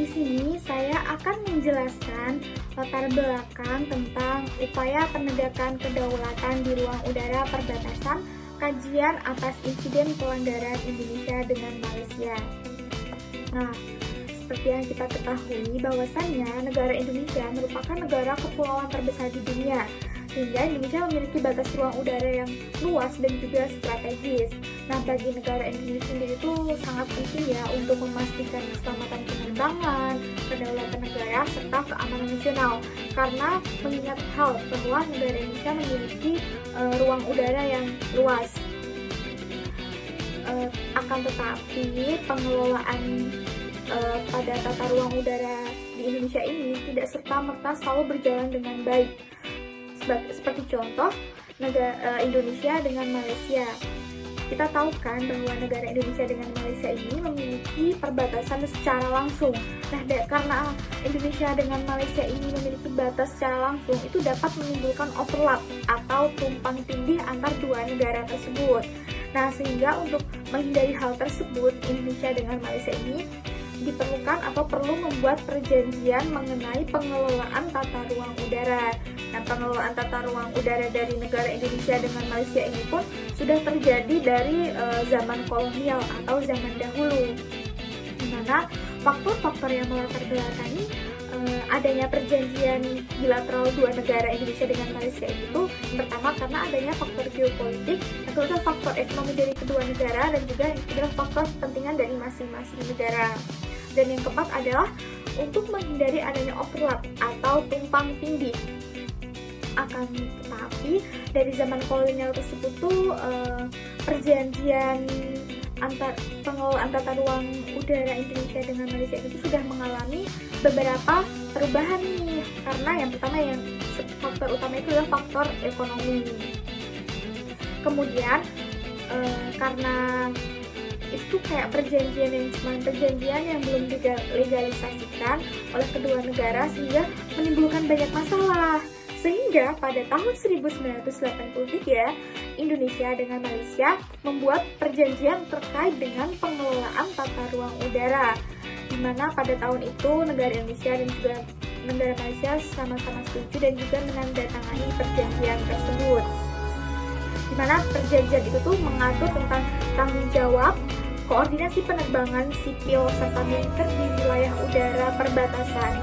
Di sini saya akan menjelaskan latar belakang tentang upaya penegakan kedaulatan di ruang udara perbatasan, kajian atas insiden pelanggaran Indonesia dengan Malaysia. Nah, seperti yang kita ketahui bahwasannya negara Indonesia merupakan negara kepulauan terbesar di dunia, sehingga Indonesia memiliki batas ruang udara yang luas dan juga strategis. Nah, bagi negara Indonesia sendiri itu sangat penting ya untuk memastikan keselamatan penerbangan, kedaulatan negara, serta keamanan nasional. Karena mengingat hal bahwa negara Indonesia memiliki ruang udara yang luas. Akan tetapi pengelolaan pada tata ruang udara di Indonesia ini tidak serta-merta selalu berjalan dengan baik. Seperti contoh negara Indonesia dengan Malaysia. Kita tahu kan bahwa negara Indonesia dengan Malaysia ini memiliki perbatasan secara langsung. Nah, karena Indonesia dengan Malaysia ini memiliki batas secara langsung, itu dapat menimbulkan overlap atau tumpang tindih antar dua negara tersebut. Nah, sehingga untuk menghindari hal tersebut, Indonesia dengan Malaysia ini diperlukan atau perlu membuat perjanjian mengenai pengelolaan tata ruang udara. Nah, pengelolaan tata ruang udara dari negara Indonesia dengan Malaysia ini pun sudah terjadi dari zaman kolonial atau zaman dahulu, di mana faktor-faktor yang melatar belakangi adanya perjanjian bilateral dua negara Indonesia dengan Malaysia itu, yang pertama karena adanya faktor geopolitik, yang kedua faktor ekonomi dari kedua negara, dan juga yang ketiga faktor kepentingan dari masing-masing negara. Dan yang keempat adalah untuk menghindari adanya overlap atau tumpang tindih. Akan tetapi dari zaman kolonial tersebut tuh perjanjian pengelolaan tata ruang udara Indonesia dengan Malaysia itu sudah mengalami beberapa perubahan nih, karena yang pertama faktor utama itu adalah faktor ekonomi. Kemudian karena itu kayak perjanjian yang belum dilegalisasikan oleh kedua negara, sehingga menimbulkan banyak masalah. Sehingga pada tahun 1983, Indonesia dengan Malaysia membuat perjanjian terkait dengan pengelolaan tata ruang udara, di mana pada tahun itu negara Indonesia dan juga negara Malaysia sama-sama setuju dan juga menandatangani perjanjian tersebut. Di mana perjanjian itu tuh mengatur tentang tanggung jawab, koordinasi penerbangan sipil serta militer di wilayah udara perbatasan.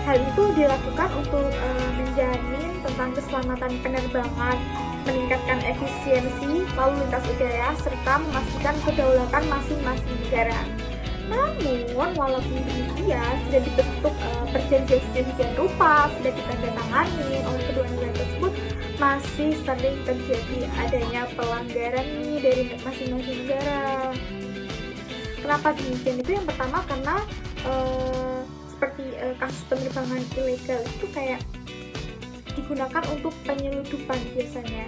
Hal itu dilakukan untuk menjamin tentang keselamatan penerbangan, meningkatkan efisiensi lalu lintas udara, serta memastikan kedaulatan masing-masing negara. Namun, walaupun demikian, sudah dibentuk perjanjian sedemikian rupa, sudah ditandatangani oleh kedua negara tersebut, masih sering terjadi adanya pelanggaran nih dari masing-masing negara. Kenapa demikian? Itu yang pertama karena seperti kasus penerbangan ilegal itu kayak digunakan untuk penyeludupan biasanya.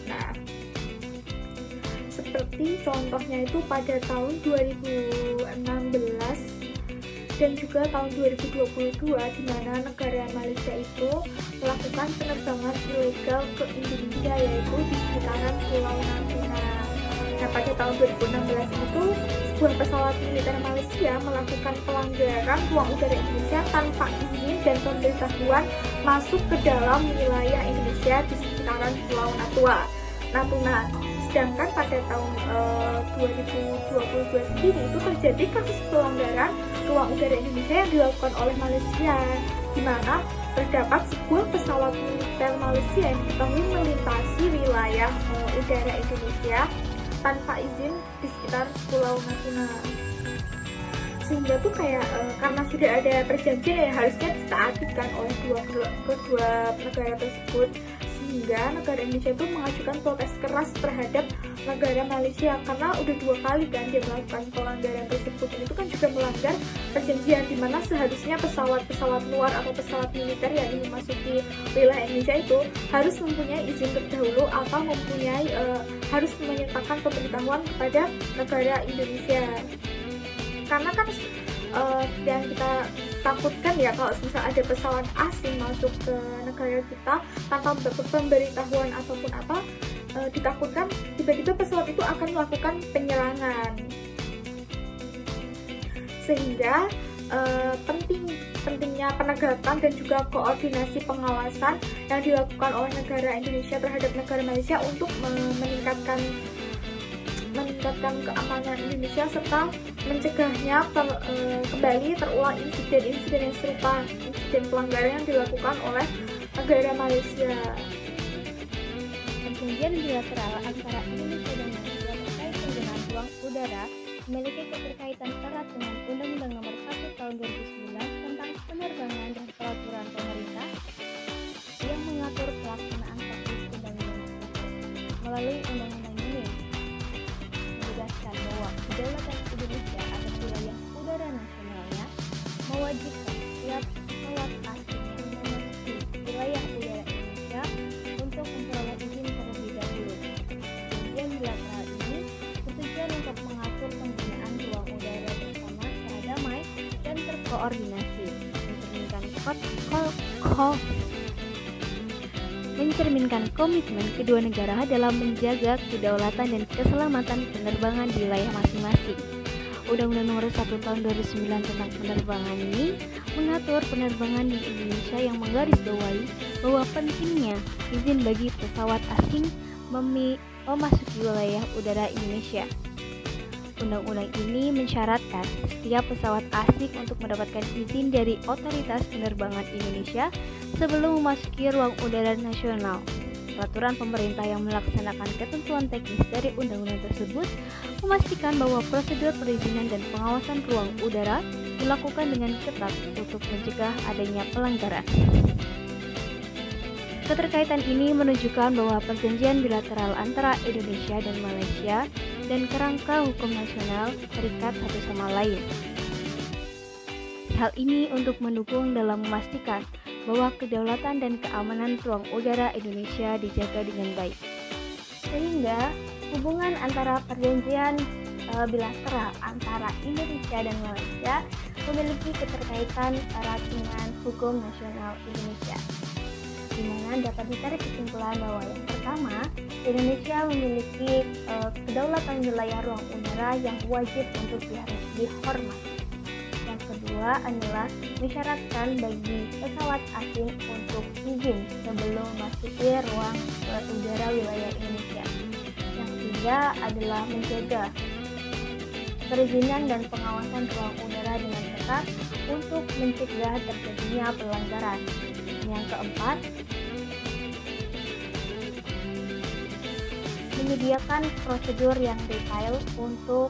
Nah, seperti contohnya itu pada tahun 2016 dan juga tahun 2022, di mana negara Malaysia itu melakukan penerbangan ilegal ke Indonesia, yaitu di sekitaran Pulau Natuna. Nah, pada tahun 2016 itu sebuah pesawat militer Malaysia melakukan pelanggaran ruang udara Indonesia tanpa izin dan pemberitahuan masuk ke dalam wilayah Indonesia di sekitaran Pulau Natuna. Sedangkan pada tahun 2022 sendiri itu terjadi kasus pelanggaran ruang udara Indonesia yang dilakukan oleh Malaysia, di mana terdapat sebuah pesawat militer Malaysia yang diketahui melintasi wilayah udara Indonesia tanpa izin di sekitar Pulau Natuna. Sehingga tuh kayak karena sudah ada perjanjian yang harusnya ditaatikan oleh kedua negara tersebut, sehingga negara Indonesia itu mengajukan protes keras terhadap negara Malaysia karena udah 2 kali kan dia melakukan pelanggaran tersebut. Dan itu kan juga melanggar perjanjian, di mana seharusnya pesawat-pesawat luar atau pesawat militer yang ingin memasuki wilayah Indonesia itu harus mempunyai izin terdahulu atau harus menyertakan pemberitahuan kepada negara Indonesia. Karena kan yang kita takutkan ya, kalau misal ada pesawat asing masuk ke negara kita tanpa pemberitahuan ataupun apa, ditakutkan tiba-tiba pesawat itu akan melakukan penyerangan. Sehingga pentingnya penegakan dan juga koordinasi pengawasan yang dilakukan oleh negara Indonesia terhadap negara Malaysia untuk meningkatkan keamanan Indonesia serta mencegahnya kembali terulang insiden-insiden yang serupa, insiden pelanggaran yang dilakukan oleh negara Malaysia. Perjanjian bilateral antara Indonesia dan Malaysia terkait penggunaan ruang udara memiliki keterkaitan erat dengan Undang-Undang Nomor 1 Tahun 2009 tentang penerbangan dan peraturan pemerintah yang mengatur pelaksanaan teknis undang-undang tersebut. Melalui undang-undang ini menegaskan bahwa kedaulatan Indonesia atas wilayah udara nasionalnya mewajibkan setiap pesawat asing yang memasuki wilayah udara Indonesia untuk memperoleh izin terlebih dahulu. Perjanjian bilateral ini bertujuan untuk mengatur penggunaan ruang udara bersama secara damai dan terkoordinasi, mencerminkan komitmen kedua negara dalam menjaga kedaulatan dan keselamatan penerbangan di wilayah masing-masing. Undang-Undang Nomor 1 Tahun 2009 tentang penerbangan ini mengatur penerbangan di Indonesia yang menggarisbawahi bahwa pentingnya izin bagi pesawat asing memasuki wilayah udara Indonesia. Undang-undang ini mensyaratkan setiap pesawat asing untuk mendapatkan izin dari Otoritas Penerbangan Indonesia sebelum memasuki ruang udara nasional. Peraturan pemerintah yang melaksanakan ketentuan teknis dari undang-undang tersebut memastikan bahwa prosedur perizinan dan pengawasan ruang udara dilakukan dengan ketat untuk mencegah adanya pelanggaran. Keterkaitan ini menunjukkan bahwa perjanjian bilateral antara Indonesia dan Malaysia dan kerangka hukum nasional terikat satu sama lain. Hal ini untuk mendukung dalam memastikan bahwa kedaulatan dan keamanan ruang udara Indonesia dijaga dengan baik. Sehingga hubungan antara perjanjian bilateral antara Indonesia dan Malaysia memiliki keterkaitan erat dengan hukum nasional Indonesia, di mana dapat ditarik kesimpulan bahwa yang pertama, Indonesia memiliki kedaulatan wilayah ruang udara yang wajib untuk dihormati. Yang kedua adalah mensyaratkan bagi pesawat asing untuk izin sebelum memasuki ruang udara wilayah Indonesia. Yang ketiga adalah menjaga perizinan dan pengawasan ruang udara dengan ketat untuk mencegah terjadinya pelanggaran. Yang keempat, menyediakan prosedur yang detail untuk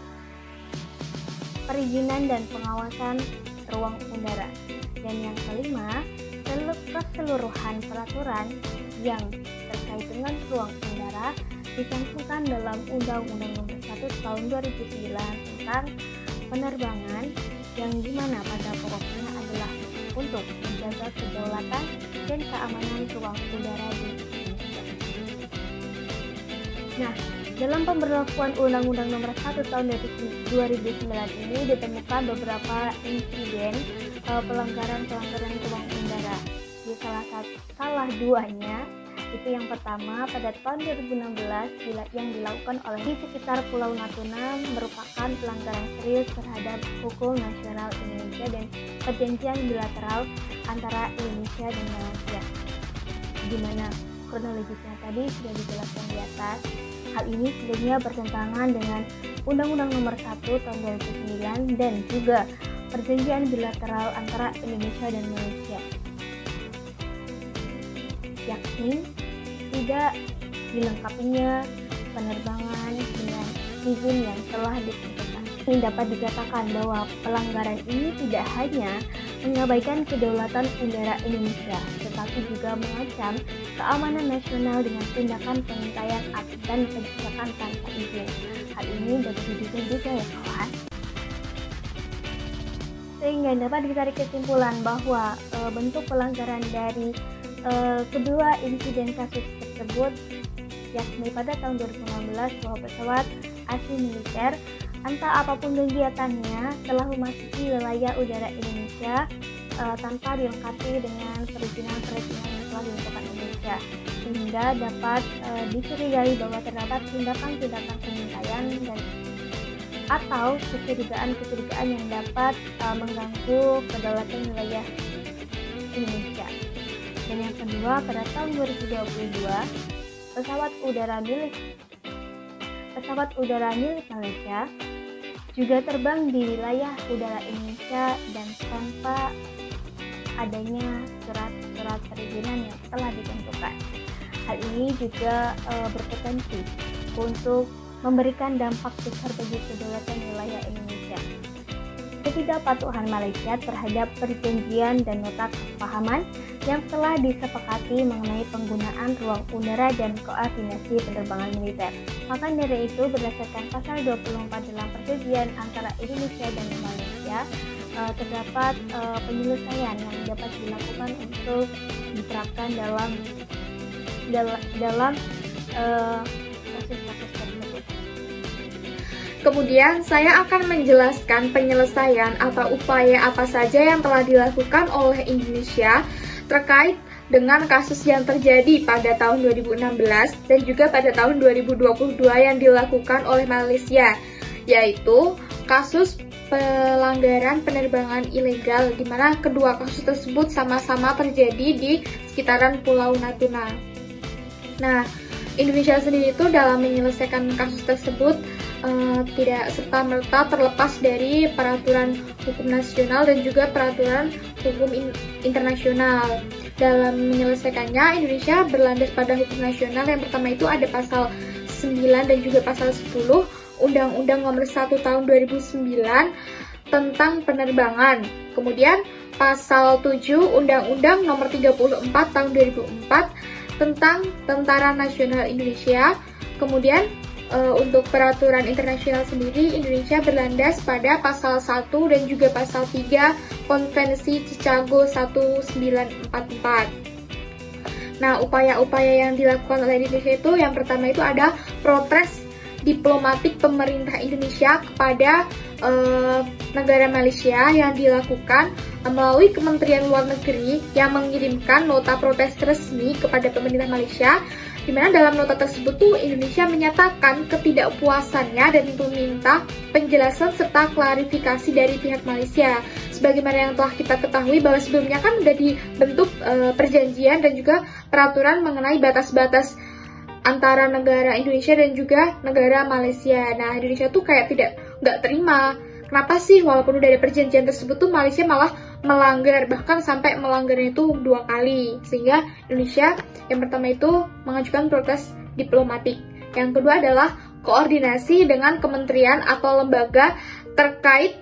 perizinan dan pengawasan ruang udara. Dan yang kelima, keseluruhan peraturan yang terkait dengan ruang udara dicantumkan dalam Undang-Undang Nomor 1 Tahun 2009 tentang penerbangan, yang dimana pada pokoknya adalah untuk menjaga kedaulatan dan keamanan ruang udara di Indonesia. Nah, dalam pemberlakuan Undang-Undang Nomor 1 Tahun 2009 ini ditemukan beberapa insiden pelanggaran ruang udara. Di salah duanya, itu yang pertama pada tahun 2016 yang dilakukan oleh di sekitar Pulau Natuna merupakan pelanggaran serius terhadap hukum nasional Indonesia dan perjanjian bilateral antara Indonesia dan Malaysia, di mana kronologisnya tadi sudah dijelaskan di atas. Hal ini sebelumnya bertentangan dengan Undang-Undang Nomor 1 Tahun 2009 dan juga perjanjian bilateral antara Indonesia dan Malaysia, yakni tidak dilengkapinya penerbangan dengan izin yang telah ditentukan. Ini dapat dikatakan bahwa pelanggaran ini tidak hanya mengabaikan kedaulatan udara Indonesia, tetapi juga mengancam keamanan nasional dengan tindakan pengintaian dan pencegahan tanpa izin. Hal ini dapat diduga juga ya kawan. Sehingga dapat ditarik kesimpulan bahwa bentuk pelanggaran dari kedua insiden kasus tersebut, yakni pada tahun 2016 bahwa pesawat asing militer entah apapun kegiatannya telah memasuki wilayah udara Indonesia tanpa dilengkapi dengan perizinan yang telah ditentukan Indonesia, sehingga dapat dicurigai bahwa terdapat tindakan-tindakan pengintaian dan atau kecurigaan yang dapat mengganggu kedaulatan wilayah Indonesia. Dan yang kedua, pada tahun 2022, pesawat udara milik Malaysia juga terbang di wilayah udara Indonesia dan tanpa adanya surat perizinan yang telah ditentukan. Hal ini juga berpotensi untuk memberikan dampak besar bagi kedaulatan wilayah Indonesia. Ketidakpatuhan Malaysia terhadap perjanjian dan nota kesepahaman yang telah disepakati mengenai penggunaan ruang udara dan koordinasi penerbangan militer. Maka dari itu, berdasarkan pasal 24 dalam perjanjian antara Indonesia dan Malaysia, terdapat penyelesaian yang dapat dilakukan untuk diterapkan dalam kasus-kasus tersebut. Kemudian saya akan menjelaskan penyelesaian atau upaya apa saja yang telah dilakukan oleh Indonesia terkait dengan kasus yang terjadi pada tahun 2016 dan juga pada tahun 2022 yang dilakukan oleh Malaysia, yaitu kasus pelanggaran penerbangan ilegal, di mana kedua kasus tersebut sama-sama terjadi di sekitaran Pulau Natuna. Nah, Indonesia sendiri itu dalam menyelesaikan kasus tersebut tidak serta-merta terlepas dari peraturan hukum nasional dan juga peraturan hukum internasional. Dalam menyelesaikannya, Indonesia berlandas pada hukum nasional. Yang pertama itu ada pasal 9 dan juga pasal 10 Undang-Undang Nomor 1 Tahun 2009 tentang penerbangan. Kemudian pasal 7 Undang-Undang Nomor 34 Tahun 2004 tentang Tentara Nasional Indonesia. Kemudian untuk peraturan internasional sendiri, Indonesia berlandas pada pasal 1 dan juga pasal 3 Konvensi Chicago 1944. Nah, upaya-upaya yang dilakukan oleh Indonesia itu, yang pertama itu ada protes diplomatik pemerintah Indonesia kepada negara Malaysia yang dilakukan melalui Kementerian Luar Negeri yang mengirimkan nota protes resmi kepada pemerintah Malaysia, di mana dalam nota tersebut tuh Indonesia menyatakan ketidakpuasannya dan meminta penjelasan serta klarifikasi dari pihak Malaysia. Sebagaimana yang telah kita ketahui bahwa sebelumnya kan sudah dibentuk perjanjian dan juga peraturan mengenai batas-batas antara negara Indonesia dan juga negara Malaysia. Nah, Indonesia tuh kayak nggak terima. Kenapa sih walaupun udah ada perjanjian tersebut tuh Malaysia malah melanggar, bahkan sampai melanggarnya itu 2 kali. Sehingga Indonesia yang pertama itu mengajukan protes diplomatik. Yang kedua adalah koordinasi dengan kementerian atau lembaga terkait.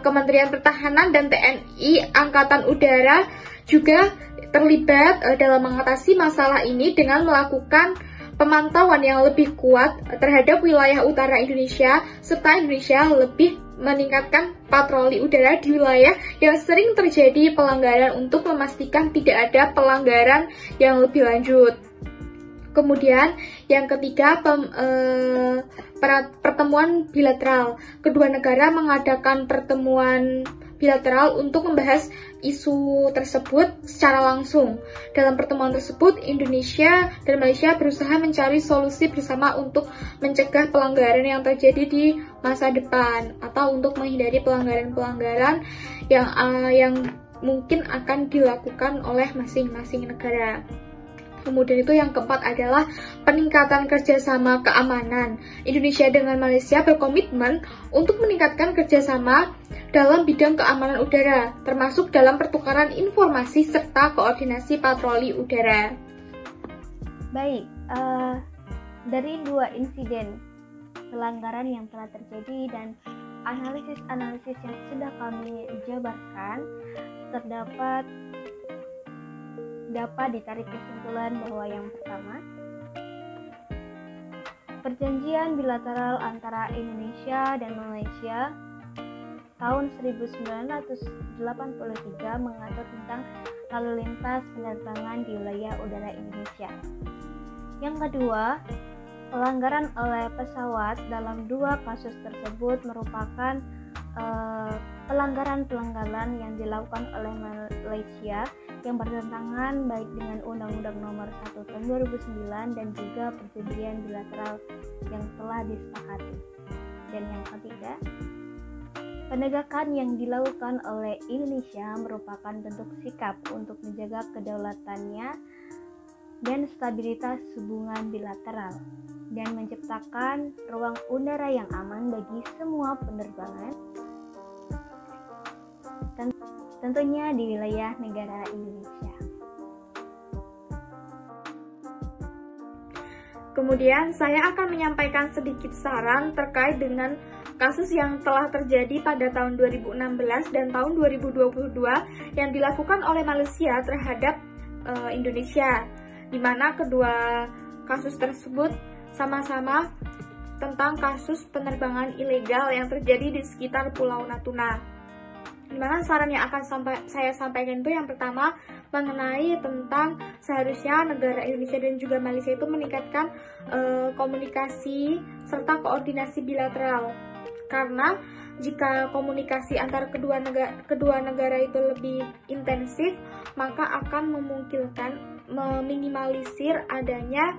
Kementerian Pertahanan dan TNI Angkatan Udara juga terlibat dalam mengatasi masalah ini dengan melakukan pemantauan yang lebih kuat terhadap wilayah utara Indonesia, serta Indonesia lebih meningkatkan patroli udara di wilayah yang sering terjadi pelanggaran untuk memastikan tidak ada pelanggaran yang lebih lanjut. Kemudian yang ketiga, pertemuan bilateral. Kedua negara mengadakan pertemuan bilateral untuk membahas isu tersebut secara langsung. Dalam pertemuan tersebut, Indonesia dan Malaysia berusaha mencari solusi bersama untuk mencegah pelanggaran yang terjadi di masa depan atau untuk menghindari pelanggaran-pelanggaran yang mungkin akan dilakukan oleh masing-masing negara. Kemudian itu yang keempat adalah peningkatan kerjasama keamanan. Indonesia dengan Malaysia berkomitmen untuk meningkatkan kerjasama dalam bidang keamanan udara, termasuk dalam pertukaran informasi serta koordinasi patroli udara. Baik, dari 2 insiden pelanggaran yang telah terjadi dan analisis-analisis yang sudah kami jabarkan, dapat ditarik kesimpulan bahwa yang pertama, perjanjian bilateral antara Indonesia dan Malaysia tahun 1983 mengatur tentang lalu lintas penerbangan di wilayah udara Indonesia. Yang kedua, pelanggaran oleh pesawat dalam 2 kasus tersebut merupakan pelanggaran-pelanggaran yang dilakukan oleh Malaysia yang bertentangan baik dengan Undang-Undang Nomor 1 Tahun 2009 dan juga perjanjian bilateral yang telah disepakati. Dan yang ketiga, penegakan yang dilakukan oleh Indonesia merupakan bentuk sikap untuk menjaga kedaulatannya dan stabilitas hubungan bilateral dan menciptakan ruang udara yang aman bagi semua penerbangan, tentunya di wilayah negara Indonesia. Kemudian saya akan menyampaikan sedikit saran terkait dengan kasus yang telah terjadi pada tahun 2016 dan tahun 2022 yang dilakukan oleh Malaysia terhadap Indonesia, di mana kedua kasus tersebut sama-sama tentang kasus penerbangan ilegal yang terjadi di sekitar Pulau Natuna. Dimana saran yang akan saya sampaikan itu yang pertama mengenai tentang seharusnya negara Indonesia dan juga Malaysia itu meningkatkan komunikasi serta koordinasi bilateral, karena jika komunikasi antara kedua negara itu lebih intensif, maka akan memungkinkan meminimalisir adanya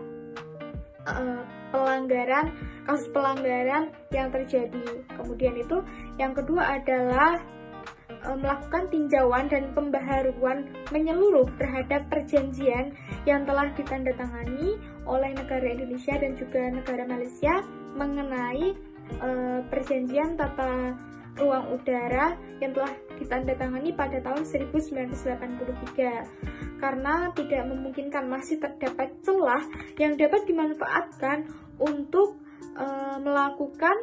kasus pelanggaran yang terjadi. Kemudian itu yang kedua adalah melakukan tinjauan dan pembaharuan menyeluruh terhadap perjanjian yang telah ditandatangani oleh negara Indonesia dan juga negara Malaysia mengenai perjanjian tata ruang udara yang telah ditandatangani pada tahun 1983, karena tidak memungkinkan masih terdapat celah yang dapat dimanfaatkan untuk melakukan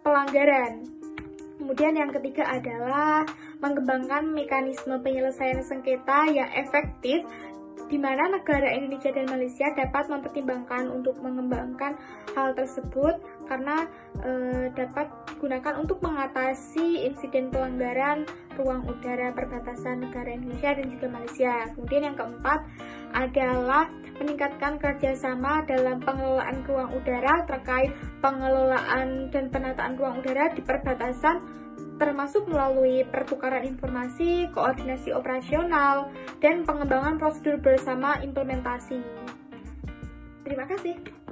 pelanggaran. Kemudian yang ketiga adalah mengembangkan mekanisme penyelesaian sengketa yang efektif, di mana negara Indonesia dan Malaysia dapat mempertimbangkan untuk mengembangkan hal tersebut karena dapat digunakan untuk mengatasi insiden pelanggaran ruang udara perbatasan negara Indonesia dan juga Malaysia. Kemudian yang keempat adalah meningkatkan kerjasama dalam pengelolaan ruang udara terkait pengelolaan dan penataan ruang udara di perbatasan, termasuk melalui pertukaran informasi, koordinasi operasional, dan pengembangan prosedur bersama implementasi. Terima kasih.